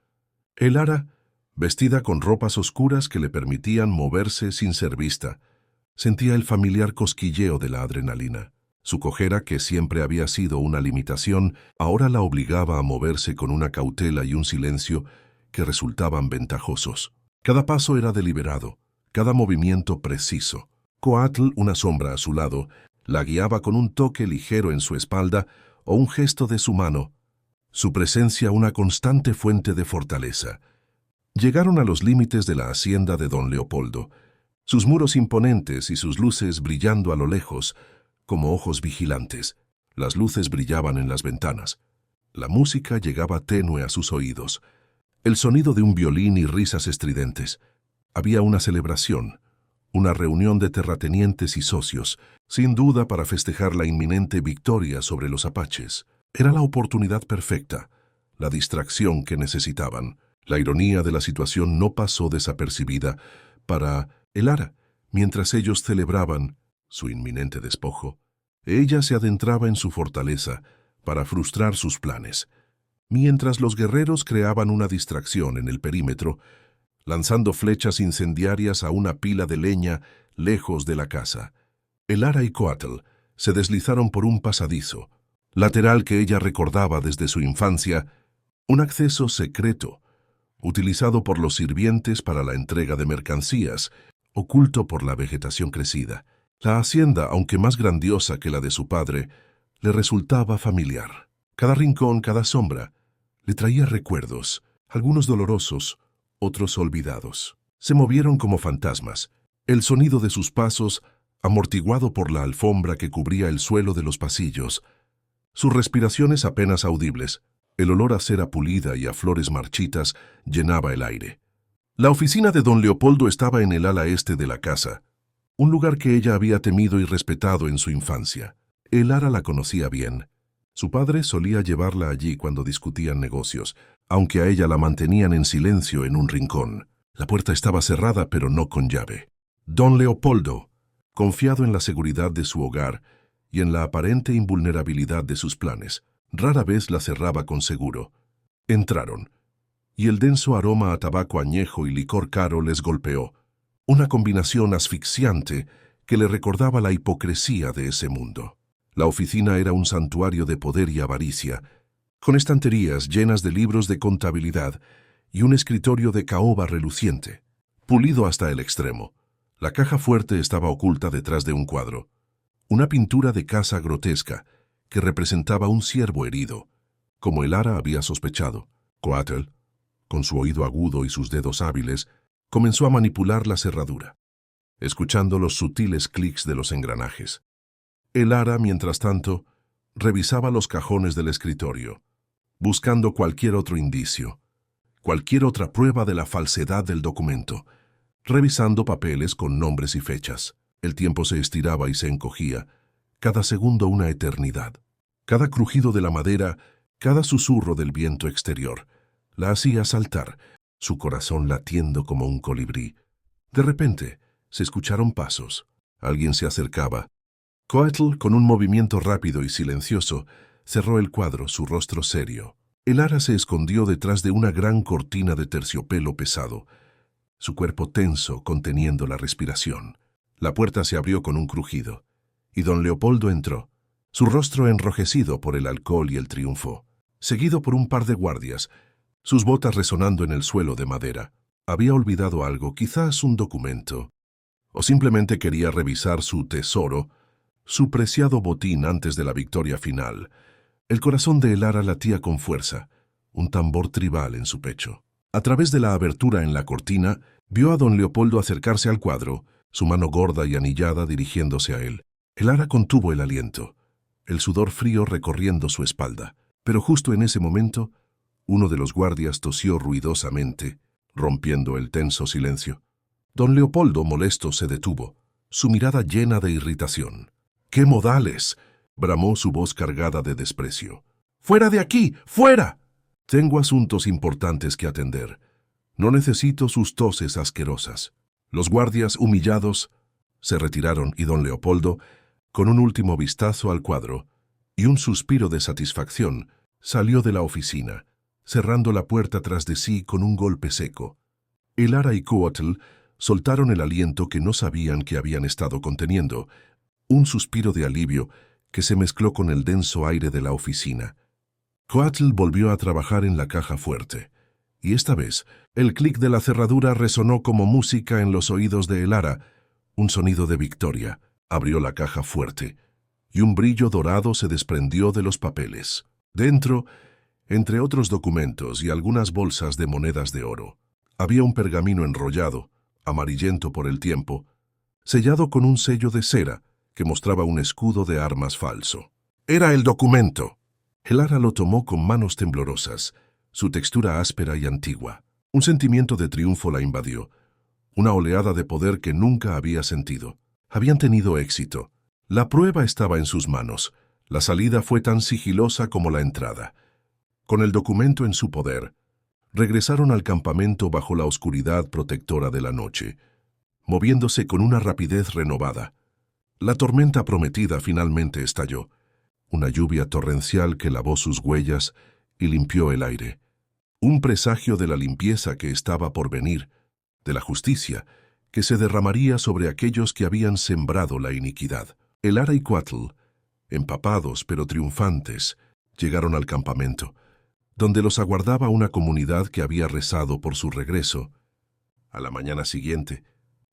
Elara, vestida con ropas oscuras que le permitían moverse sin ser vista, sentía el familiar cosquilleo de la adrenalina. Su cojera, que siempre había sido una limitación, ahora la obligaba a moverse con una cautela y un silencio que resultaban ventajosos. Cada paso era deliberado, cada movimiento preciso. Coatl, una sombra a su lado, la guiaba con un toque ligero en su espalda o un gesto de su mano, su presencia una constante fuente de fortaleza. Llegaron a los límites de la hacienda de don Leopoldo, sus muros imponentes y sus luces brillando a lo lejos, como ojos vigilantes. Las luces brillaban en las ventanas. La música llegaba tenue a sus oídos. El sonido de un violín y risas estridentes. Había una celebración, una reunión de terratenientes y socios, sin duda para festejar la inminente victoria sobre los apaches. Era la oportunidad perfecta, la distracción que necesitaban. La ironía de la situación no pasó desapercibida para Elara. Mientras ellos celebraban su inminente despojo, ella se adentraba en su fortaleza para frustrar sus planes. Mientras los guerreros creaban una distracción en el perímetro, lanzando flechas incendiarias a una pila de leña lejos de la casa, Elara y Coatl se deslizaron por un pasadizo, lateral que ella recordaba desde su infancia, un acceso secreto, utilizado por los sirvientes para la entrega de mercancías, oculto por la vegetación crecida. La hacienda, aunque más grandiosa que la de su padre, le resultaba familiar. Cada rincón, cada sombra, le traía recuerdos, algunos dolorosos, otros olvidados. Se movieron como fantasmas, el sonido de sus pasos amortiguado por la alfombra que cubría el suelo de los pasillos, sus respiraciones apenas audibles. El olor a cera pulida y a flores marchitas llenaba el aire. La oficina de don Leopoldo estaba en el ala este de la casa, un lugar que ella había temido y respetado en su infancia. Elara la conocía bien. Su padre solía llevarla allí cuando discutían negocios, aunque a ella la mantenían en silencio en un rincón. La puerta estaba cerrada, pero no con llave. Don Leopoldo, confiado en la seguridad de su hogar y en la aparente invulnerabilidad de sus planes, rara vez la cerraba con seguro. Entraron, y el denso aroma a tabaco añejo y licor caro les golpeó, una combinación asfixiante que le recordaba la hipocresía de ese mundo. La oficina era un santuario de poder y avaricia, con estanterías llenas de libros de contabilidad y un escritorio de caoba reluciente, pulido hasta el extremo. La caja fuerte estaba oculta detrás de un cuadro, una pintura de caza grotesca que representaba un ciervo herido, como Elara había sospechado. Coatl, con su oído agudo y sus dedos hábiles, comenzó a manipular la cerradura, escuchando los sutiles clics de los engranajes. Elara, mientras tanto, revisaba los cajones del escritorio, buscando cualquier otro indicio, cualquier otra prueba de la falsedad del documento, revisando papeles con nombres y fechas. El tiempo se estiraba y se encogía, cada segundo una eternidad. Cada crujido de la madera, cada susurro del viento exterior, la hacía saltar, su corazón latiendo como un colibrí. De repente, se escucharon pasos. Alguien se acercaba. Coatl, con un movimiento rápido y silencioso, cerró el cuadro, su rostro serio. Elara se escondió detrás de una gran cortina de terciopelo pesado, su cuerpo tenso, conteniendo la respiración. La puerta se abrió con un crujido, y don Leopoldo entró, su rostro enrojecido por el alcohol y el triunfo, seguido por un par de guardias, sus botas resonando en el suelo de madera. Había olvidado algo, quizás un documento, o simplemente quería revisar su tesoro, su preciado botín antes de la victoria final. El corazón de Elara latía con fuerza, un tambor tribal en su pecho. A través de la abertura en la cortina, vio a don Leopoldo acercarse al cuadro, su mano gorda y anillada dirigiéndose a él. Elara contuvo el aliento, el sudor frío recorriendo su espalda. Pero justo en ese momento, uno de los guardias tosió ruidosamente, rompiendo el tenso silencio. Don Leopoldo, molesto, se detuvo, su mirada llena de irritación. «¡Qué modales!», bramó su voz cargada de desprecio. «¡Fuera de aquí! ¡Fuera!». «Tengo asuntos importantes que atender. No necesito sus toses asquerosas». Los guardias, humillados, se retiraron y don Leopoldo, con un último vistazo al cuadro y un suspiro de satisfacción, salió de la oficina, cerrando la puerta tras de sí con un golpe seco. Elara y Coatl soltaron el aliento que no sabían que habían estado conteniendo, un suspiro de alivio que se mezcló con el denso aire de la oficina. Coatl volvió a trabajar en la caja fuerte, y esta vez el clic de la cerradura resonó como música en los oídos de Elara, un sonido de victoria. Abrió la caja fuerte, y un brillo dorado se desprendió de los papeles. Dentro, entre otros documentos y algunas bolsas de monedas de oro, había un pergamino enrollado, amarillento por el tiempo, sellado con un sello de cera que mostraba un escudo de armas falso. Era el documento. Elara lo tomó con manos temblorosas, su textura áspera y antigua. Un sentimiento de triunfo la invadió, una oleada de poder que nunca había sentido. Habían tenido éxito. La prueba estaba en sus manos. La salida fue tan sigilosa como la entrada. Con el documento en su poder, regresaron al campamento bajo la oscuridad protectora de la noche, moviéndose con una rapidez renovada. La tormenta prometida finalmente estalló, una lluvia torrencial que lavó sus huellas y limpió el aire. Un presagio de la limpieza que estaba por venir, de la justicia que se derramaría sobre aquellos que habían sembrado la iniquidad. Elara y Coatl, empapados pero triunfantes, llegaron al campamento, donde los aguardaba una comunidad que había rezado por su regreso. A la mañana siguiente,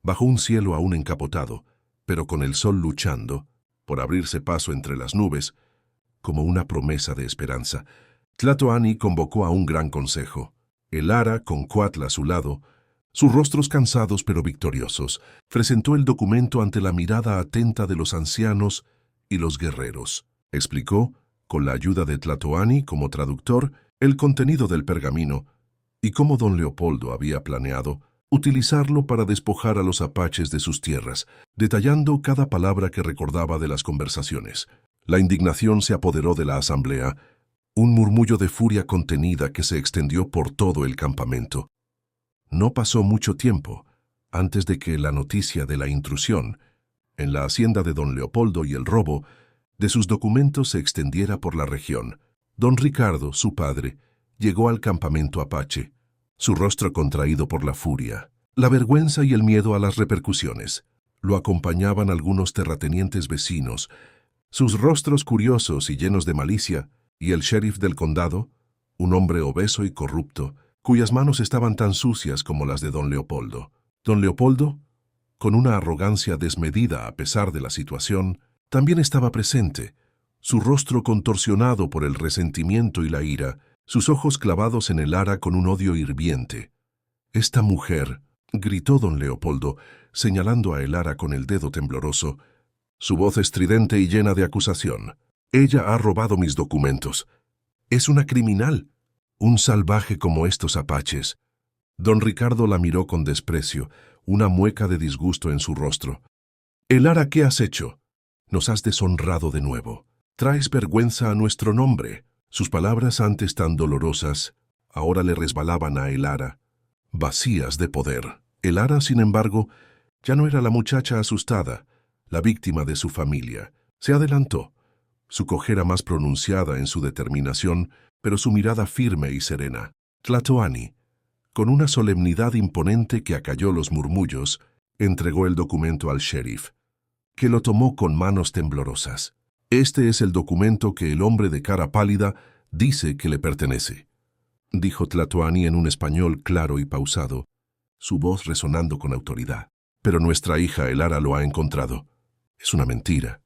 bajo un cielo aún encapotado, pero con el sol luchando por abrirse paso entre las nubes, como una promesa de esperanza, Tlatoani convocó a un gran consejo. Elara, con Coatl a su lado, sus rostros cansados pero victoriosos, presentó el documento ante la mirada atenta de los ancianos y los guerreros. Explicó, con la ayuda de Tlatoani como traductor, el contenido del pergamino y cómo don Leopoldo había planeado utilizarlo para despojar a los apaches de sus tierras, detallando cada palabra que recordaba de las conversaciones. La indignación se apoderó de la asamblea, un murmullo de furia contenida que se extendió por todo el campamento. No pasó mucho tiempo antes de que la noticia de la intrusión en la hacienda de don Leopoldo y el robo de sus documentos se extendiera por la región. Don Ricardo, su padre, llegó al campamento apache, su rostro contraído por la furia, la vergüenza y el miedo a las repercusiones. Lo acompañaban algunos terratenientes vecinos, sus rostros curiosos y llenos de malicia, y el sheriff del condado, un hombre obeso y corrupto, cuyas manos estaban tan sucias como las de don Leopoldo. Don Leopoldo, con una arrogancia desmedida a pesar de la situación, también estaba presente, su rostro contorsionado por el resentimiento y la ira, sus ojos clavados en el ara con un odio hirviente. «Esta mujer», gritó don Leopoldo, señalando a Elara con el dedo tembloroso, su voz estridente y llena de acusación. «Ella ha robado mis documentos. Es una criminal, un salvaje como estos apaches». Don Ricardo la miró con desprecio, una mueca de disgusto en su rostro. «Elara, ¿qué has hecho? Nos has deshonrado de nuevo. Traes vergüenza a nuestro nombre». Sus palabras, antes tan dolorosas, ahora le resbalaban a Elara, vacías de poder. Elara, sin embargo, ya no era la muchacha asustada, la víctima de su familia. Se adelantó, su cojera más pronunciada en su determinación, pero su mirada firme y serena. Tlatoani, con una solemnidad imponente que acalló los murmullos, entregó el documento al sheriff, que lo tomó con manos temblorosas. «Este es el documento que el hombre de cara pálida dice que le pertenece», dijo Tlatoani en un español claro y pausado, su voz resonando con autoridad. «Pero nuestra hija Elara lo ha encontrado. Es una mentira,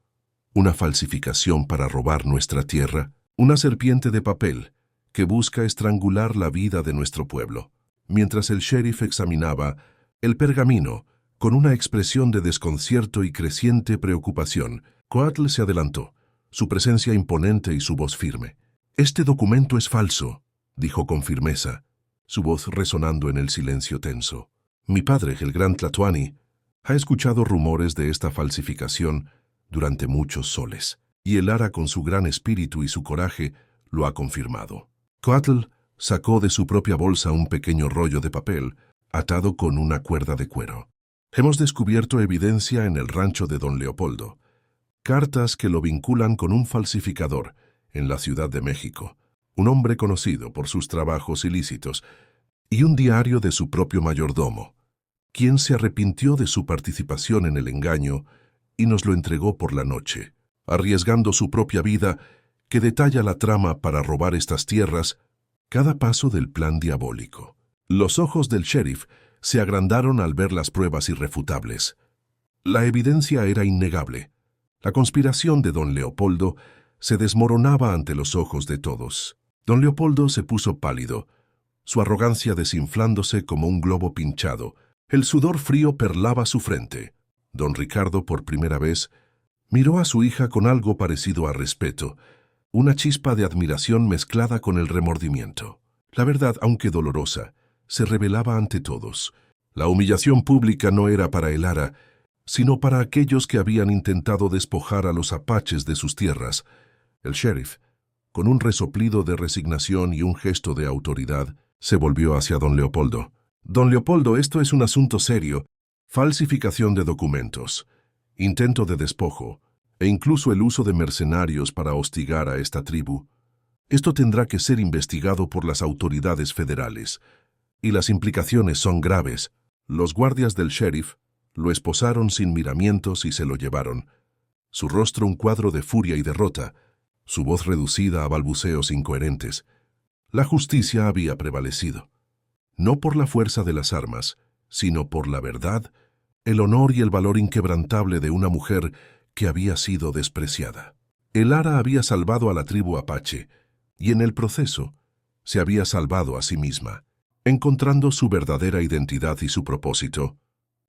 una falsificación para robar nuestra tierra, una serpiente de papel que busca estrangular la vida de nuestro pueblo». Mientras el sheriff examinaba el pergamino con una expresión de desconcierto y creciente preocupación, Coatl se adelantó, su presencia imponente y su voz firme. «Este documento es falso», dijo con firmeza, su voz resonando en el silencio tenso. «Mi padre, el gran Tlatoani, ha escuchado rumores de esta falsificación durante muchos soles, y Elara, con su gran espíritu y su coraje, lo ha confirmado». Coatl sacó de su propia bolsa un pequeño rollo de papel, atado con una cuerda de cuero. «Hemos descubierto evidencia en el rancho de don Leopoldo. Cartas que lo vinculan con un falsificador en la Ciudad de México, un hombre conocido por sus trabajos ilícitos, y un diario de su propio mayordomo, quien se arrepintió de su participación en el engaño y nos lo entregó por la noche, arriesgando su propia vida, que detalla la trama para robar estas tierras, cada paso del plan diabólico». Los ojos del sheriff se agrandaron al ver las pruebas irrefutables. La evidencia era innegable. La conspiración de don Leopoldo se desmoronaba ante los ojos de todos. Don Leopoldo se puso pálido, su arrogancia desinflándose como un globo pinchado. El sudor frío perlaba su frente. Don Ricardo, por primera vez, miró a su hija con algo parecido a respeto, una chispa de admiración mezclada con el remordimiento. La verdad, aunque dolorosa, se revelaba ante todos. La humillación pública no era para Elara, sino para aquellos que habían intentado despojar a los apaches de sus tierras. El sheriff, con un resoplido de resignación y un gesto de autoridad, se volvió hacia don Leopoldo. «Don Leopoldo, esto es un asunto serio. Falsificación de documentos, intento de despojo, e incluso el uso de mercenarios para hostigar a esta tribu. Esto tendrá que ser investigado por las autoridades federales, y las implicaciones son graves». Los guardias del sheriff lo esposaron sin miramientos y se lo llevaron. Su rostro un cuadro de furia y derrota, su voz reducida a balbuceos incoherentes. La justicia había prevalecido, no por la fuerza de las armas, sino por la verdad, el honor y el valor inquebrantable de una mujer que había sido despreciada. Elara había salvado a la tribu apache, y en el proceso se había salvado a sí misma, encontrando su verdadera identidad y su propósito.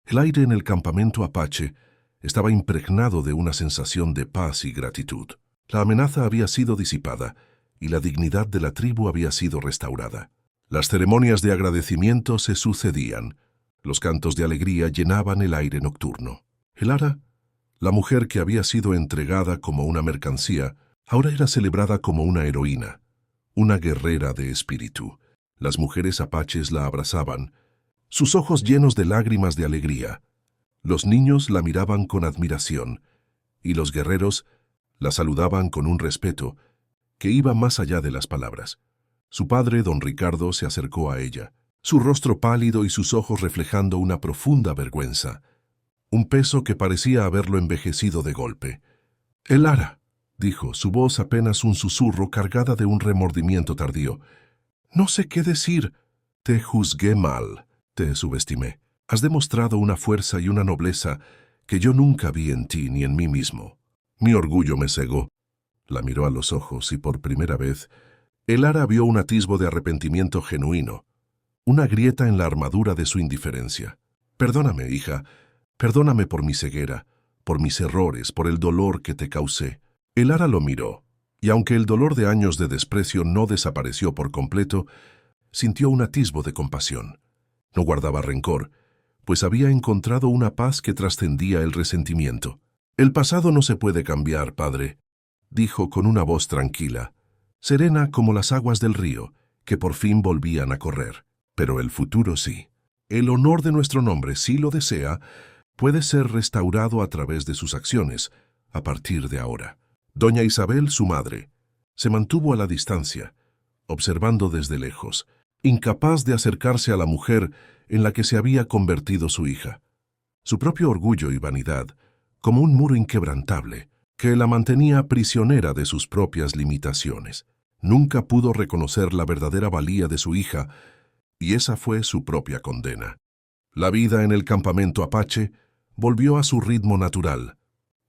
El aire en el campamento apache estaba impregnado de una sensación de paz y gratitud. La amenaza había sido disipada y la dignidad de la tribu había sido restaurada. Las ceremonias de agradecimiento se sucedían. Los cantos de alegría llenaban el aire nocturno. Elara La mujer que había sido entregada como una mercancía, ahora era celebrada como una heroína, una guerrera de espíritu. Las mujeres apaches la abrazaban, sus ojos llenos de lágrimas de alegría. Los niños la miraban con admiración, y los guerreros la saludaban con un respeto que iba más allá de las palabras. Su padre, don Ricardo, se acercó a ella, su rostro pálido y sus ojos reflejando una profunda vergüenza, un peso que parecía haberlo envejecido de golpe. «Elara», dijo, su voz apenas un susurro cargada de un remordimiento tardío. «No sé qué decir. Te juzgué mal, te subestimé. Has demostrado una fuerza y una nobleza que yo nunca vi en ti ni en mí mismo. Mi orgullo me cegó». La miró a los ojos y por primera vez, Elara vio un atisbo de arrepentimiento genuino, una grieta en la armadura de su indiferencia. «Perdóname, hija, perdóname por mi ceguera, por mis errores, por el dolor que te causé». Elara lo miró, y aunque el dolor de años de desprecio no desapareció por completo, sintió un atisbo de compasión. No guardaba rencor, pues había encontrado una paz que trascendía el resentimiento. «El pasado no se puede cambiar, padre», dijo con una voz tranquila, serena como las aguas del río, que por fin volvían a correr. «Pero el futuro sí. El honor de nuestro nombre, si lo desea, puede ser restaurado a través de sus acciones, a partir de ahora». Doña Isabel, su madre, se mantuvo a la distancia, observando desde lejos, incapaz de acercarse a la mujer en la que se había convertido su hija. Su propio orgullo y vanidad, como un muro inquebrantable, que la mantenía prisionera de sus propias limitaciones. Nunca pudo reconocer la verdadera valía de su hija, y esa fue su propia condena. La vida en el campamento apache volvió a su ritmo natural,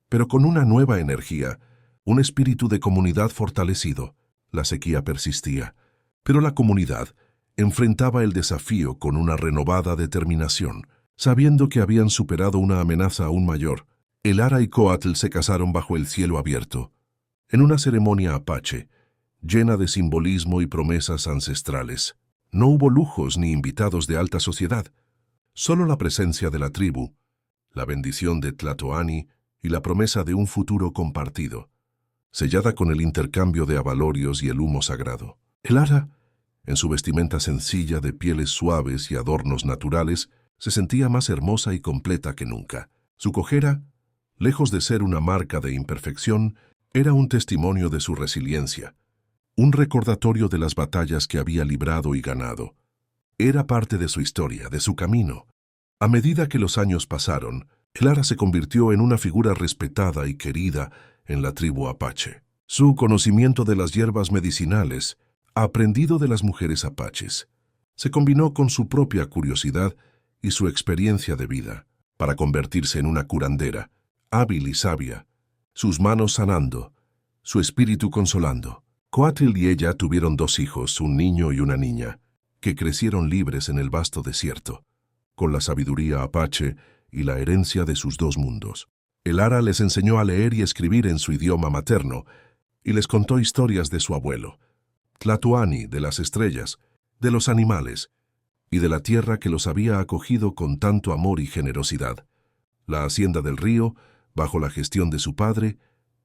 pero con una nueva energía, un espíritu de comunidad fortalecido. La sequía persistía, pero la comunidad enfrentaba el desafío con una renovada determinación, sabiendo que habían superado una amenaza aún mayor. Elara y Coatl se casaron bajo el cielo abierto, en una ceremonia apache, llena de simbolismo y promesas ancestrales. No hubo lujos ni invitados de alta sociedad, solo la presencia de la tribu, la bendición de Tlatoani y la promesa de un futuro compartido, sellada con el intercambio de abalorios y el humo sagrado. Elara, en su vestimenta sencilla de pieles suaves y adornos naturales, se sentía más hermosa y completa que nunca. Su cojera, lejos de ser una marca de imperfección, era un testimonio de su resiliencia, un recordatorio de las batallas que había librado y ganado. Era parte de su historia, de su camino. A medida que los años pasaron, Elara se convirtió en una figura respetada y querida en la tribu apache. Su conocimiento de las hierbas medicinales, aprendido de las mujeres apaches, se combinó con su propia curiosidad y su experiencia de vida para convertirse en una curandera, hábil y sabia, sus manos sanando, su espíritu consolando. Coatl y ella tuvieron 2 hijos, un niño y una niña, que crecieron libres en el vasto desierto, con la sabiduría apache y la herencia de sus 2 mundos. Elara les enseñó a leer y escribir en su idioma materno y les contó historias de su abuelo, Tlatoani, de las estrellas, de los animales y de la tierra que los había acogido con tanto amor y generosidad. La hacienda del río, bajo la gestión de su padre,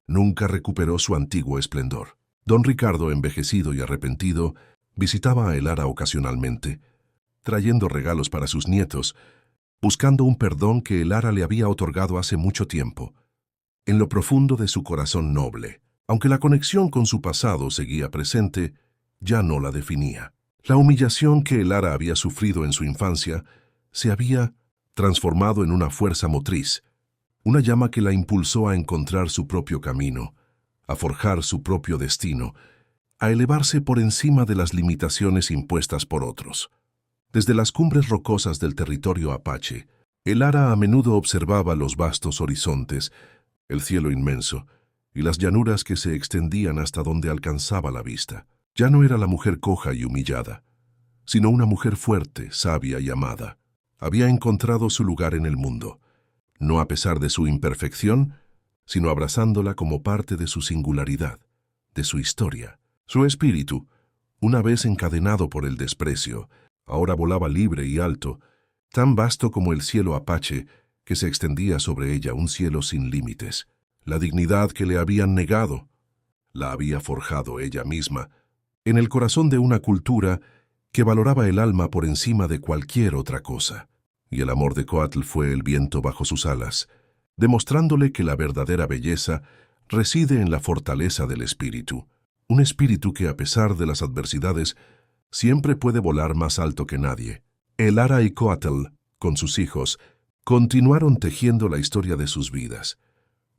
nunca recuperó su antiguo esplendor. Don Ricardo, envejecido y arrepentido, visitaba a Elara ocasionalmente, trayendo regalos para sus nietos, buscando un perdón que Elara le había otorgado hace mucho tiempo, en lo profundo de su corazón noble. Aunque la conexión con su pasado seguía presente, ya no la definía. La humillación que Elara había sufrido en su infancia se había transformado en una fuerza motriz, una llama que la impulsó a encontrar su propio camino, a forjar su propio destino, a elevarse por encima de las limitaciones impuestas por otros. Desde las cumbres rocosas del territorio apache, Elara a menudo observaba los vastos horizontes, el cielo inmenso y las llanuras que se extendían hasta donde alcanzaba la vista. Ya no era la mujer coja y humillada, sino una mujer fuerte, sabia y amada. Había encontrado su lugar en el mundo, no a pesar de su imperfección, sino abrazándola como parte de su singularidad, de su historia. Su espíritu, una vez encadenado por el desprecio, ahora volaba libre y alto, tan vasto como el cielo apache, que se extendía sobre ella un cielo sin límites. La dignidad que le habían negado, la había forjado ella misma, en el corazón de una cultura que valoraba el alma por encima de cualquier otra cosa. Y el amor de Coatl fue el viento bajo sus alas, demostrándole que la verdadera belleza reside en la fortaleza del espíritu, un espíritu que a pesar de las adversidades siempre puede volar más alto que nadie. Elara y Coatl, con sus hijos, continuaron tejiendo la historia de sus vidas,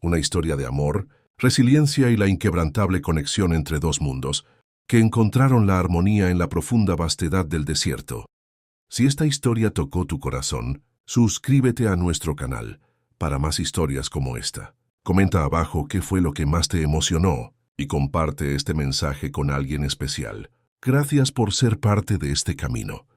una historia de amor, resiliencia y la inquebrantable conexión entre dos mundos, que encontraron la armonía en la profunda vastedad del desierto. Si esta historia tocó tu corazón, suscríbete a nuestro canal para más historias como esta. Comenta abajo qué fue lo que más te emocionó y comparte este mensaje con alguien especial. Gracias por ser parte de este camino.